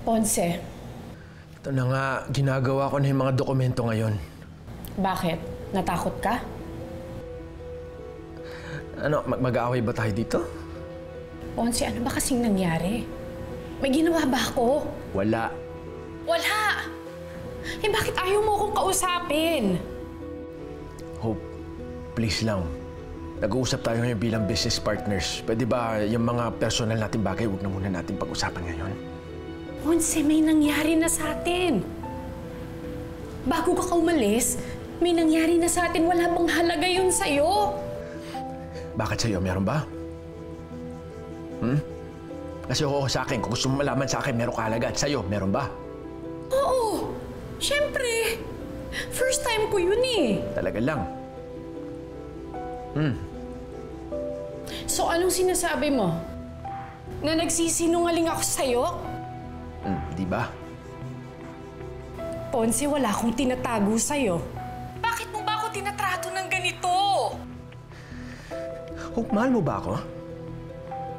Ponce. Ito na nga, ginagawa ko na yung mga dokumento ngayon. Bakit? Natakot ka? Ano, mag-aaway ba tayo dito? Ponce, ano ba kasing nangyari? May ginawa ba ako? Wala. Wala! Eh bakit ayaw mo akong kausapin? Hope, please lang. Nag-uusap tayo ngayon bilang business partners. Pwede ba yung mga personal natin bagay, huwag na muna natin pag-usapan ngayon? Ponce, may nangyari na sa atin. Bago ka umalis, may nangyari na sa atin. Wala bang halaga yun sa'yo? Bakit sa'yo? Meron ba? Kasi oo sa akin, kung gusto mo malaman sa akin, meron ka halaga. At sa'yo, meron ba? Oo! Siyempre! First time ko yun eh. Talaga lang. So anong sinasabi mo? Na nagsisinungaling ako sa'yo? Di ba? Ponce, wala akong tinatago sa'yo. Bakit mo ba ako tinatrato ng ganito? Hope, mahal mo ba ako?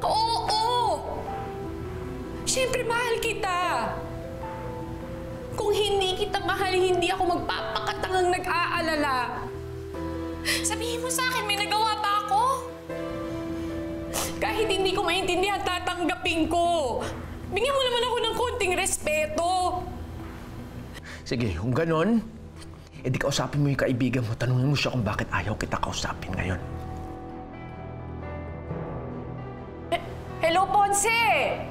Oo! Siyempre, mahal kita. Kung hindi kita mahal, hindi ako magpapakatangang nag-aalala. Sabihin mo sa akin, may nagawa ba ako? Kahit hindi ko maintindihan, tatanggapin ko. Bigyan mo naman ako ng konting respeto. Sige, kung ganon, edi kausapin mo yung kaibigan mo. Tanungin mo siya kung bakit ayaw kita kausapin ngayon. Hello, Ponce!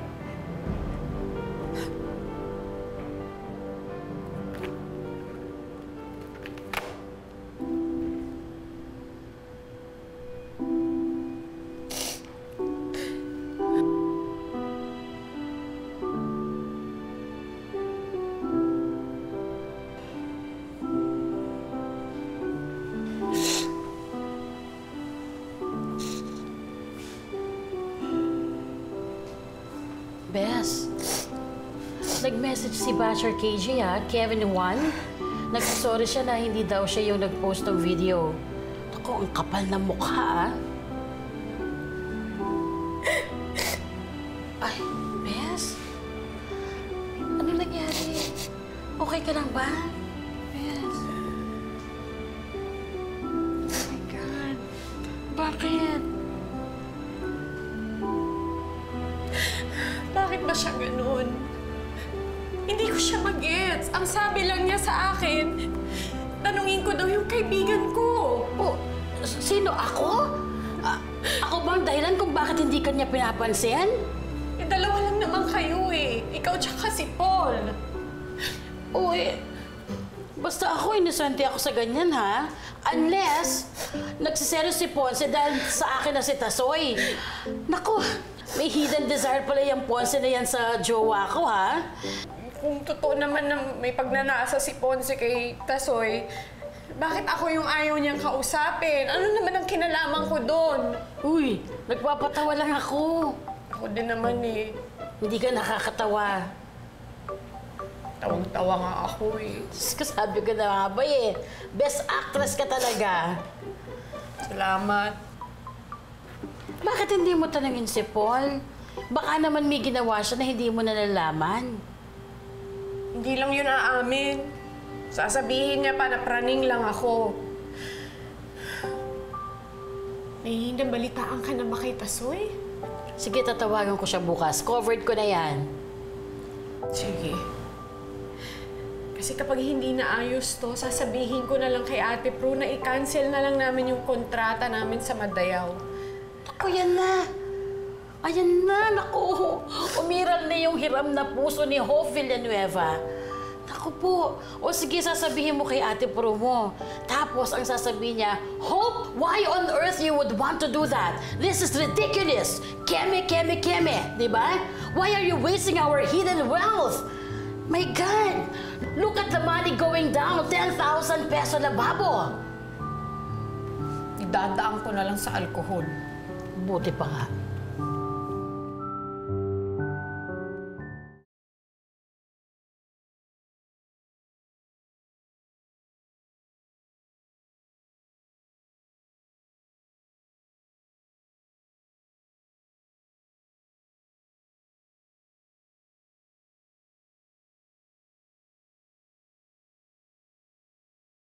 Bes, nag-message si Basher KJ Kevin Juan. Nagsasorry siya na hindi daw siya yung nag-post ng video. Ako, ang kapal ng mukha Ay, Bes? Ano nangyari? Okay ka lang ba? Bes? Oh my God. Bakit? Bakit ba siya ganun? Hindi ko siya mag-gets. Ang sabi lang niya sa akin, tanungin ko daw yung kaibigan ko. Oh, sino ako? Ako bang dahilan kung bakit hindi ka niya pinapansin? Eh, dalawa lang naman kayo eh. Ikaw tsaka si Paul. Uy, basta ako, inosente ako sa ganyan, ha? Unless, nagsiselos si Ponce dahil sa akin na si Tasoy. Naku, may hidden desire pala yung Ponce na yan sa jowa ko, ha? Kung totoo naman na may pagnanasa si Ponce kay Tasoy, bakit ako yung ayaw niyang kausapin? Ano naman ang kinalaman ko doon? Uy, nagpapatawa lang ako. Ako din naman eh. Hindi ka nakakatawa. Tawang-tawa nga ako eh. Sabi ko na nga ba eh, best actress ka talaga. Salamat. Bakit hindi mo tanungin si Paul? Baka naman may ginawa siya na hindi mo nalalaman. Hindi lang yun aamin. Sasabihin niya pa na praning lang ako. May nabalitaan ka na ba kay Tasoy? Sige, tatawagan ko siya bukas. Covered ko na yan. Sige. Kasi kapag hindi naayos to, sasabihin ko na lang kay Ate Pro na i-cancel na lang namin yung kontrata namin sa Madayaw. Naku, yan na. Ayan na, naku. Umiral na yung hiram na puso ni Hope Villanueva. Naku po. O sige, sasabihin mo kay Ate Pro mo. Tapos, ang sasabihin niya, Hope, why on earth you would want to do that? This is ridiculous. Keme, keme, keme. Diba? Why are you wasting our hidden wealth? My God! Look at the money going down. 10,000 peso na babo. Idadaan ko na lang sa alkohol. Buti pa nga.